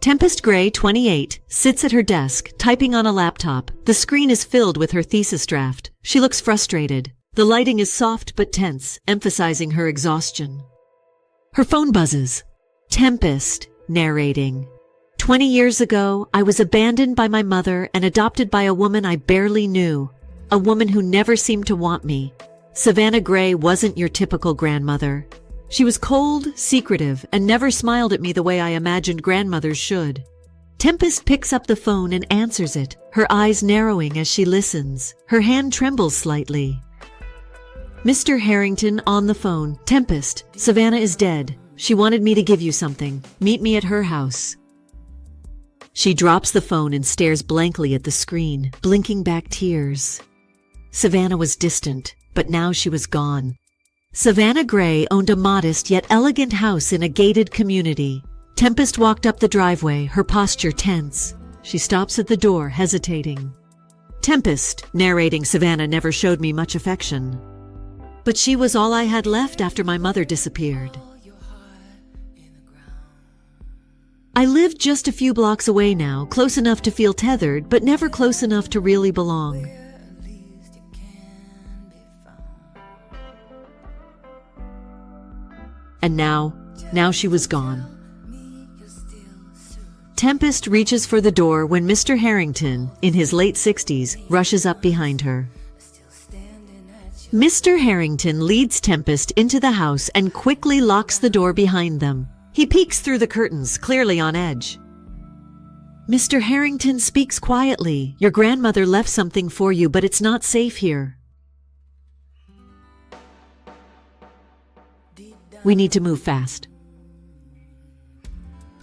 Tempest Gray, 28, sits at her desk, typing on a laptop. The screen is filled with her thesis draft. She looks frustrated. The lighting is soft but tense, emphasizing her exhaustion. Her phone buzzes. Tempest, narrating. 20 years ago, I was abandoned by my mother and adopted by a woman I barely knew. A woman who never seemed to want me. Savannah Gray wasn't your typical grandmother. She was cold, secretive, and never smiled at me the way I imagined grandmothers should. Tempest picks up the phone and answers it, her eyes narrowing as she listens. Her hand trembles slightly. Mr. Harrington on the phone. Tempest, Savannah is dead. She wanted me to give you something. Meet me at her house. She drops the phone and stares blankly at the screen, blinking back tears. Savannah was distant, but now she was gone. Savannah Gray owned a modest yet elegant house in a gated community. Tempest walked up the driveway, her posture tense. She stops at the door, hesitating. Tempest, narrating. Savannah never showed me much affection. But she was all I had left after my mother disappeared. I lived just a few blocks away now, close enough to feel tethered, but never close enough to really belong. And now she was gone. Tempest reaches for the door when Mr. Harrington, in his late 60s, rushes up behind her. Mr. Harrington leads Tempest into the house and quickly locks the door behind them. He peeks through the curtains, clearly on edge. Mr. Harrington speaks quietly. Your grandmother left something for you, but it's not safe here. We need to move fast.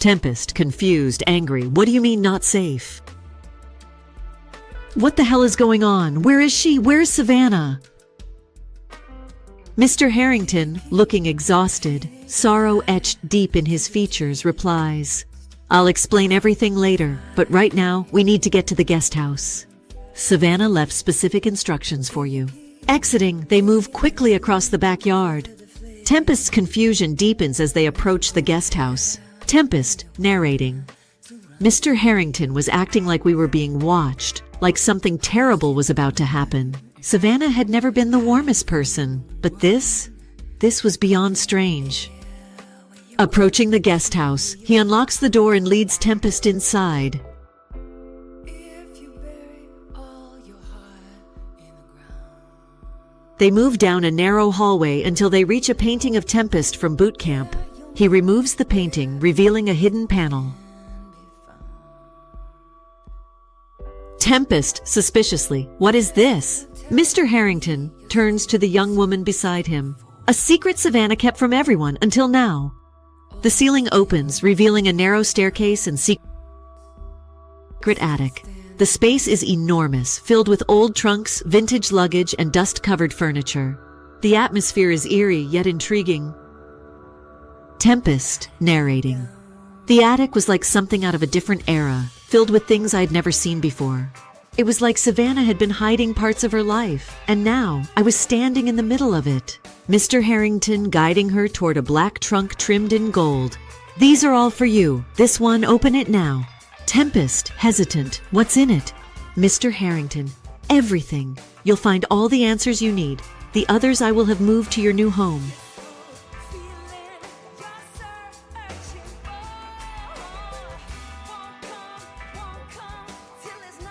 Tempest, confused, angry. What do you mean not safe? What the hell is going on? Where is she? Where's Savannah? Mr. Harrington, looking exhausted, sorrow etched deep in his features, replies, I'll explain everything later, but right now we need to get to the guest house. Savannah left specific instructions for you. Exiting, they move quickly across the backyard. Tempest's confusion deepens as they approach the guest house. Tempest, narrating. Mr. Harrington was acting like we were being watched, like something terrible was about to happen. Savannah had never been the warmest person, but this was beyond strange. Approaching the guest house, he unlocks the door and leads Tempest inside. They move down a narrow hallway until they reach a painting of Tempest from boot camp. He removes the painting, revealing a hidden panel. Tempest, suspiciously, what is this? Mr. Harrington turns to the young woman beside him. A secret Savannah kept from everyone until now. The ceiling opens, revealing a narrow staircase and secret attic. The space is enormous, filled with old trunks, vintage luggage, and dust-covered furniture. The atmosphere is eerie yet intriguing. Tempest, narrating. The attic was like something out of a different era, filled with things I'd never seen before. It was like Savannah had been hiding parts of her life, and now I was standing in the middle of it. Mr. Harrington guiding her toward a black trunk trimmed in gold. These are all for you. This one, open it now. Tempest, hesitant. What's in it? Mr. Harrington. Everything. You'll find all the answers you need. The others I will have moved to your new home.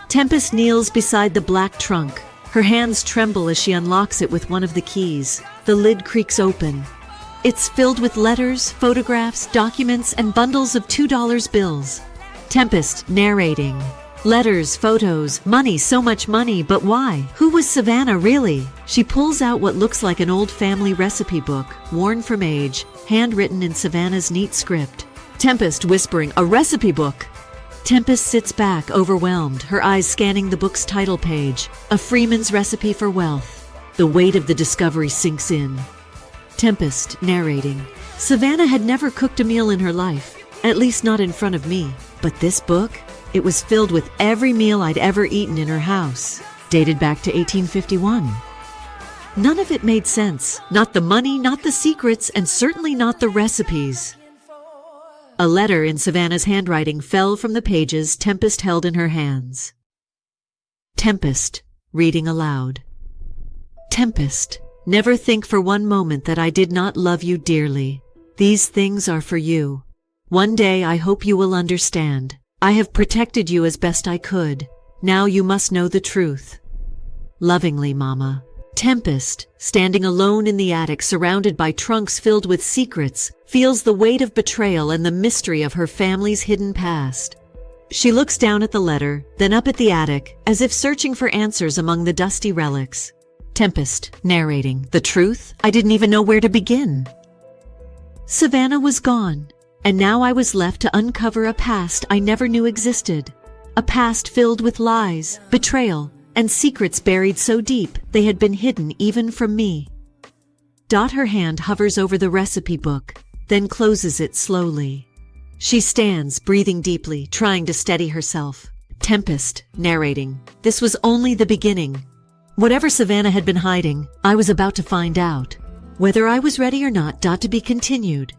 Tempest kneels beside the black trunk. Her hands tremble as she unlocks it with one of the keys. The lid creaks open. It's filled with letters, photographs, documents, and bundles of $2 bills. Tempest, narrating. Letters, photos, money, so much money, but why? Who was Savannah really? She pulls out what looks like an old family recipe book, worn from age, handwritten in Savannah's neat script. Tempest whispering, a recipe book! Tempest sits back, overwhelmed, her eyes scanning the book's title page. A Freeman's Recipe for Wealth. The weight of the discovery sinks in. Tempest, narrating. Savannah had never cooked a meal in her life, at least not in front of me. But this book, it was filled with every meal I'd ever eaten in her house, dated back to 1851. None of it made sense. Not the money, not the secrets, and certainly not the recipes. A letter in Savannah's handwriting fell from the pages Tempest held in her hands. Tempest, reading aloud. Tempest, never think for one moment that I did not love you dearly. These things are for you. One day I hope you will understand. I have protected you as best I could. Now you must know the truth. Lovingly, Mama. Tempest, standing alone in the attic surrounded by trunks filled with secrets, feels the weight of betrayal and the mystery of her family's hidden past. She looks down at the letter, then up at the attic, as if searching for answers among the dusty relics. Tempest, narrating. The truth? I didn't even know where to begin. Savannah was gone, and now I was left to uncover a past I never knew existed. A past filled with lies, betrayal, and secrets buried so deep they had been hidden even from me. Her hand hovers over the recipe book, then closes it slowly. She stands, breathing deeply, trying to steady herself. Tempest, narrating. This was only the beginning. Whatever Savannah had been hiding, I was about to find out. Whether I was ready or not, to be continued.